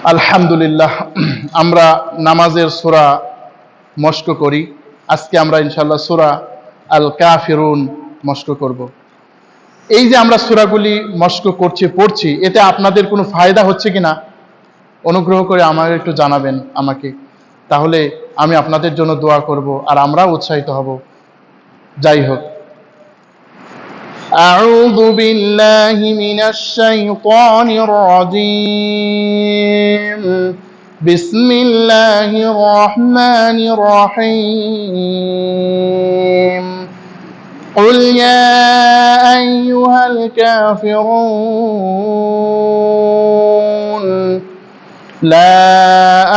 আলহামদুলিল্লাহ, আমরা নামাজের সূরা মস্ক করি। আজকে আমরা ইনশাআল্লাহ সূরা আল কাফিরুন মস্ক করব। এই যে আমরা সূরাগুলি মস্ক পড়ছি, এতে আপনাদের কোনো ফায়দা হচ্ছে কিনা অনুগ্রহ করে আমাকে একটু জানাবেন আমাকে, তাহলে আমি আপনাদের জন্য দোয়া করব আর আমরাও উৎসাহিত হব। যাই হোক, আউযু বিল্লাহি মিনাশ শাইতানির রাজীম। বিসমিল্লাহির রহমানির রহিম। قل يا أيها الكافرون لا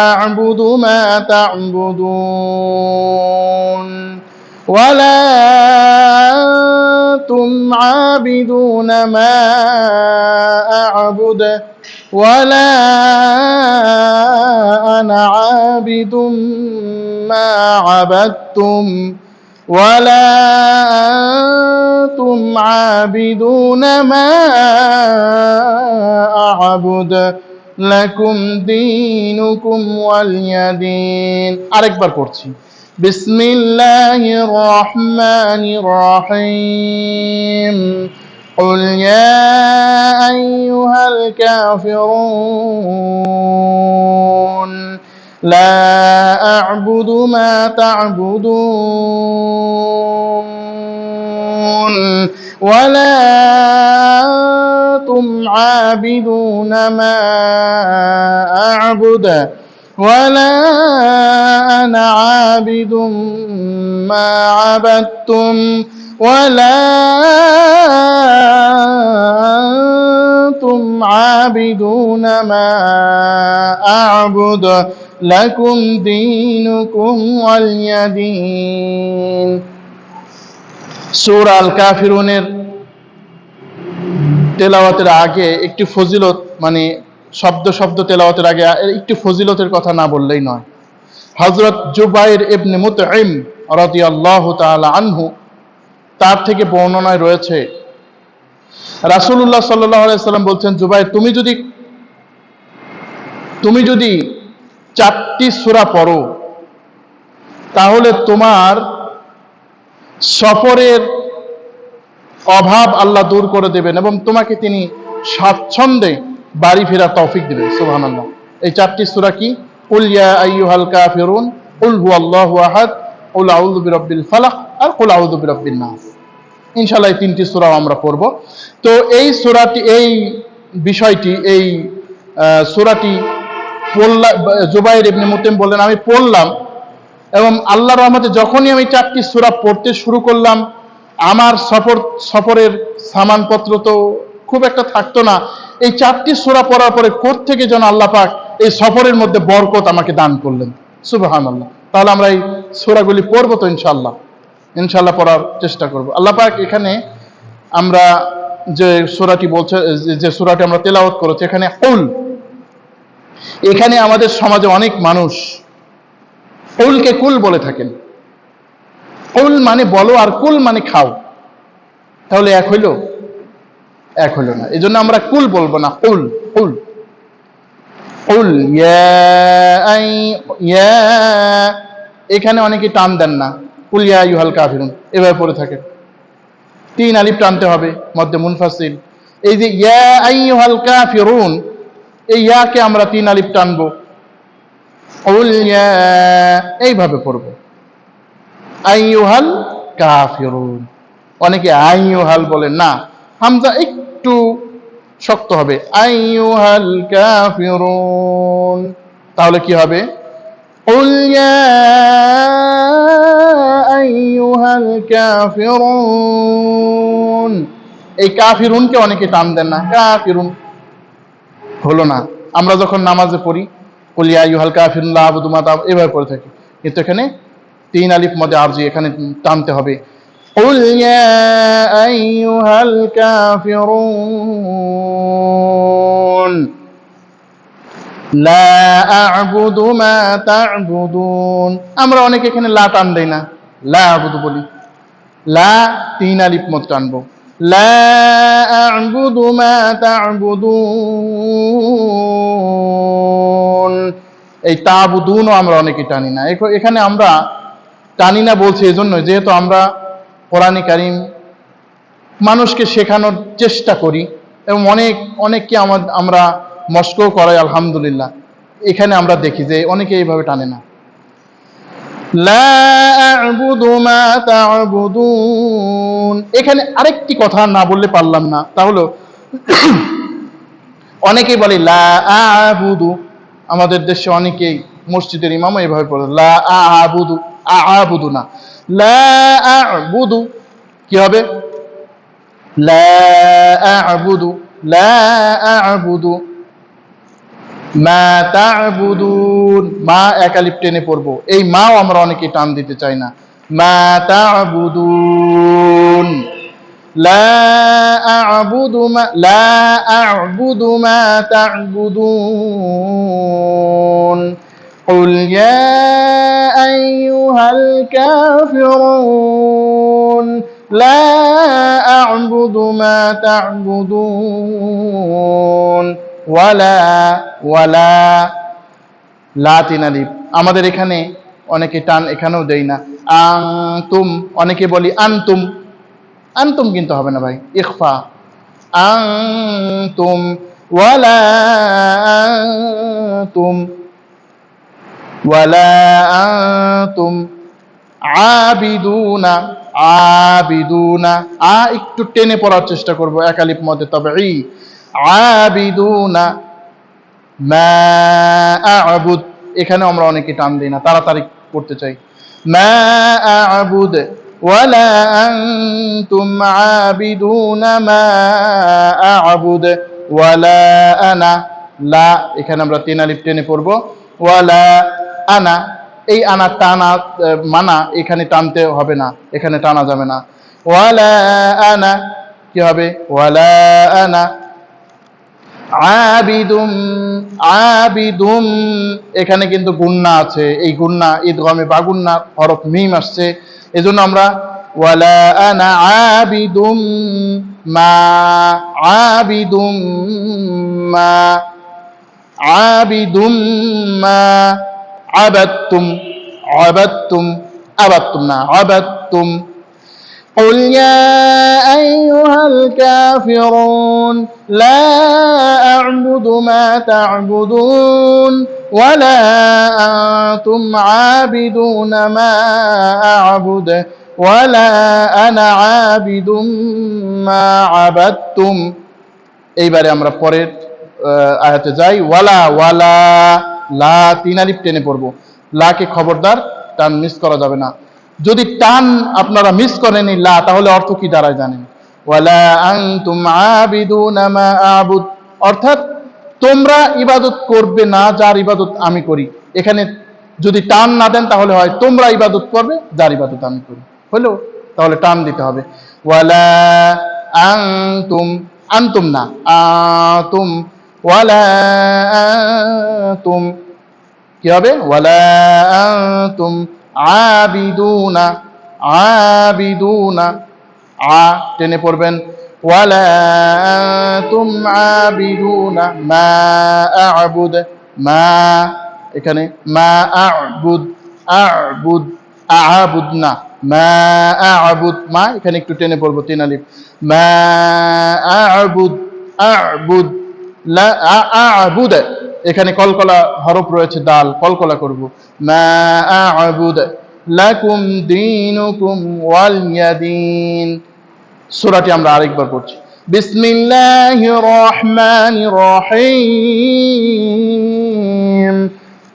أعبد ما تعبدون ولا أنتم عابدون ما أعبد ولا أنا عابد ما عبدتم ولا أنتم عابدون ما أعبد لكم دينكم ولي دين। আরেকবার পড়ছি। বিসমিল্লাহির রহমানির রহিম। قل يا أيها الكافرون لا أعبد ما تعبدون ولا أنتم عابدون ما أعبد ولا أنا عابد ما عبدتم ولا أنتم عابدون ما أعبد لكم دينكم ولي دين। সূরা আল কাফিরুনের তেলাওয়াতের আগে একটি ফজিলত, মানে শব্দ শব্দ তেলাওয়াতের আগে একটি ফজিলতের কথা না বললেই নয়। হযরত জুবাইর ইবনে মুতঈম রাদিয়াল্লাহু তাআলা আনহু, তার থেকে বর্ণনায় রয়েছে রাসূলুল্লাহ সাল্লাল্লাহু আলাইহি সাল্লাম বলছেন, জুবাইর, তুমি যদি 4টি সূরা পড়ো তাহলে তোমার সফরের অভাব আল্লাহ দূর করে দেবেন এবং তোমাকে তিনি স্বাচ্ছন্দ্যে বাড়ি ফেরার তৌফিক দিবেন। সুবহানাল্লাহ। এই 4টি সূরা কি? কুল ইয়া আইয়ুহাল কাফিরুন, কুল হুয়াল্লাহু আহাদ, কুল আউযু বিরাব্বিল ফালাক আর কুল আউযু বিরাব্বিন নাস। ইনশাআল্লাহ এই 3টি সূরাও আমরা পড়ব। তো এই সূরাটি, এই বিষয়টি, এই সূরাটি জুবাইর ইবনে মুতঈম বলেন, আমি পড়লাম এবং আল্লাহর রহমতে যখনই আমি 4টি সূরা পড়তে শুরু করলাম, আমার সফরের সামানপত্র তো খুব একটা থাকতো না। এই 4টি সূরা পড়ার পরে কোত্থেকে যেন আল্লাহ পাক এই সফরের মধ্যে বরকত আমাকে দান করলেন। সুবহানাল্লাহ। তাহলে আমরা এই সূরাগুলি পড়বো তো ইনশাআল্লাহ পড়ার চেষ্টা করব। আল্লাহ পাক এখানে আমরা যে সূরাটি বলছে, যে সূরাটি আমরা তেলাওয়াত করেছি, এখানে কুল, এখানে আমাদের সমাজে অনেক মানুষ কুলকে কুল বলে থাকেন। কুল মানে বলো আর কুল মানে খাও, তাহলে এক হইল না। এই জন্য আমরা কুল বলবো না, কুল কুল কুল ইয়া। এখানে অনেকে টান দেন না, কুল ইয়া আইয়ুহাল কাফিরুন এভাবে পড়ে থাকে। 3 আলিফ টানতে হবে, মধ্যে মুনফাসিল। এই যে ইয়া আইয়ুহাল কাফিরুন, এই ইয়াকে আমরা 3 আলিফ টানবো, কুল ইয়া এইভাবে পড়বো, আইয়ুহাল কাফিরুন। অনেকে আইয়ুহাল বলেন না, হামজা একটু শক্ত হবে, আইয়ুহাল কাফিরুন। তাহলে কি হবে? কুল ইয়া আইয়ুহাল কাফিরুন। এই কাফিরুনকে অনেকে টান দেন না, কাফিরুন হলো না। আমরা যখন নামাজে পড়ি কুল ইয়া আইয়ুহাল কাফিরুন লা আ'বুদু মা তা'বুদুন এভাবে পড়ে থাকি, কিন্তু এখানে 3 আলিফ মধ্যে আরজি, এখানে টানতে হবে, কুল ইয়া আইয়ুহাল কাফিরুন লা আ'বুদু মা তা'বুদুন। আমরা অনেকে এখানে লা টান দেই না, লা আ'বুদু বলি, লা 3 আলিফ মধ্যে টানবো, লা আ'বুদু মা তা'বুদুন। এই তা'বুদুনও আমরা অনেকে টানি না। এখানে আমরা টানি না বলছি এজন্য, যেহেতু আমরা কোরআনে কারীম মানুষকে শেখানোর চেষ্টা করি এবং অনেককে আমরা মস্কও করাই, আলহামদুলিল্লাহ। এখানে আমরা দেখি যে অনেকে এইভাবে টানে না। লা আ'বুদু মা তা'বুদুন। এখানে আরেকটি কথা না বললে পারলাম না, তা হলো অনেকেই বলে লা আ'বুদু। আমাদের দেশে অনেকেই মসজিদের ইমামও এইভাবে পড়ে লা আ'বুদু, আ'বুদু না, লা আ'বুদু। কি হবে? লা আ'বুদু, লা আ'বুদু মা তা'বুদুন। মা এক আলিফ টেনে পড়বো, এই মাও আমরা অনেকে টান দিতে চাই না। মা তা'বুদুন, লা আ'বুদু মা তা'বুদুন। কুল ইয়া আইয়ুহাল কাফিরুন লা আ'বুদু মা তা'বুদুন। ওয়ালা লা তিন আলিফ। আমাদের এখানে অনেকে টান এখানেও দেই না। আনতুম, অনেকে বলি আনতুম, আনতুম কিন্তু হবে না ভাই, ইখফা। আনতুম, ওয়ালা আনতুম, ওয়ালা আনতুম আবিদুনা, আবিদুনা। একটু টেনে পড়ার চেষ্টা করব এক আলিফ মধ্যে, তবে আবিদুনা মা আ'বুদ। এখানে আমরা অনেকে টান দিই না, তাড়াতাড়ি করতে চাই। মা আ'বুদ ওয়ালা আনতুম আবিদুনা মা আ'বুদ ওয়ালা আনা। লা, এখানে আমরা তিন আলিফ টেনে পড়ব। ওয়ালা আনা, এই আনা টানা মানা, এখানে টানতে হবে না, এখানে টানা যাবে না। ওয়ালা আনা, কি হবে? ওয়ালা আনা আবিদুম, আবিদুম। এখানে কিন্তু গুন্না আছে, এই গুন্না ইদগামে বাগুন্না হরফ মিম আসছে, এজন্য আমরা ওয়ালা আনা আবিদুম মা, আবিদুম মা, আবিদুম মা আবাদতুম, আবাদতুম, আবাদতুম না, আবাদতুম। قل يا أيها الكافرون لا أعبد ما تعبدون ولا أنتم عابدون ما أعبد ولا أنا عابد ما عبدتم। এইবারে আমরা পরের আয়াতে যাই। ওয়ালা, ওয়ালা লা তিন আলিফ টেনে পড়বো। লাকে খবরদার টান মিস করা যাবে না। যদি টান আপনারা মিস করেন এই লা, তাহলে অর্থ কি দাঁড়ায় জানেন? ওয়ালা আনতুম আবিদুনা মা আ'বুদ, অর্থাৎ তোমরা ইবাদত করবে না যার ইবাদত আমি করি। এখানে যদি টান না দেন তাহলে হয় তোমরা ইবাদত করবে যার ইবাদত আমি করি, হলো? তাহলে টান দিতে হবে। ওয়ালা আনতুম, আনতুম না, আতুম, ওয়ালা আনতুম, কি হবে? ওয়ালা আনতুম আবিদুনা, আবিদুনা, টেনে পড়বেন। ওয়ালা আনতুম আবিদুনা মা আ'বুদ, মা, এখানে মা আ'বুদ, আ'বুদ, আ'বুদ না, মা আ'বুদ, মা এখানে একটু টেনে পড়বো তিন আলিফ। মা আ'বুদ, আ'বুদ, লা আ'বুদ, এখানে কলকলা হরফ রয়েছে, দাল কলকলা করব। মা আ'বুদ লাকুম দীনুকুম ওয়ালিয়াদিন। সূরাটি আমরা আরেকবার পড়ছি। বিসমিল্লাহির রহমানির রহিম।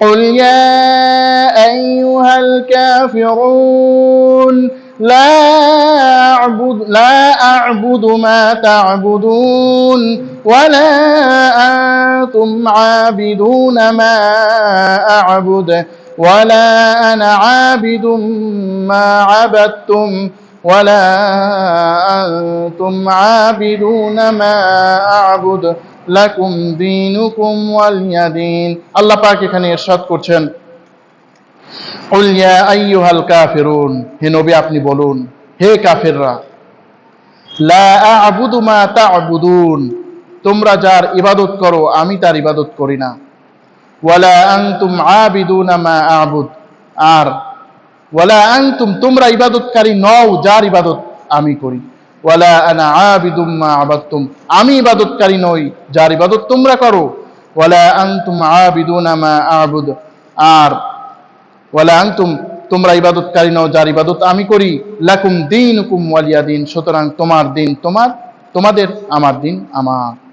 قل يا أيها الكافرون لا أعبد ما تعبدون ولا أنتم عابدون ما أعبد ولا أنا عابد ما عبدتم ولا أنتم عابدون ما أعبد লাকুম দীনুকুম ওয়ালিয়াদিন। আল্লাহ পাক এখানে ইরশাদ করছেন, কুল ইয়া আইয়ুহাল কাফিরুন, হে নবী আপনি বলুন, হে কাফেররা, লা আ'বুদু মা তা'বুদুন, তোমরা যার ইবাদত করো আমি তার ইবাদত করি না। ওয়ালা আনতুম আবিদুনা মা আ'বুদ, আর ওয়ালা আনতুম, তোমরা ইবাদতকারী নও যার ইবাদত আমি করি। ওয়ালা আনা আবিদুম মা আবাদতুম, আমি ইবাদতকারী নই যার ইবাদত তোমরা করো। ওয়ালা আনতুম আবিদুনা মা আ'বুদ, আর ওয়ালা আনতুম, তোমরা ইবাদতকারী নও যার ইবাদত আমি করি। লাকুম দীনুকুম ওয়ালিয়া দিন, সুতরাং তোমার দিন তোমার, তোমাদের, আমার দিন আমার।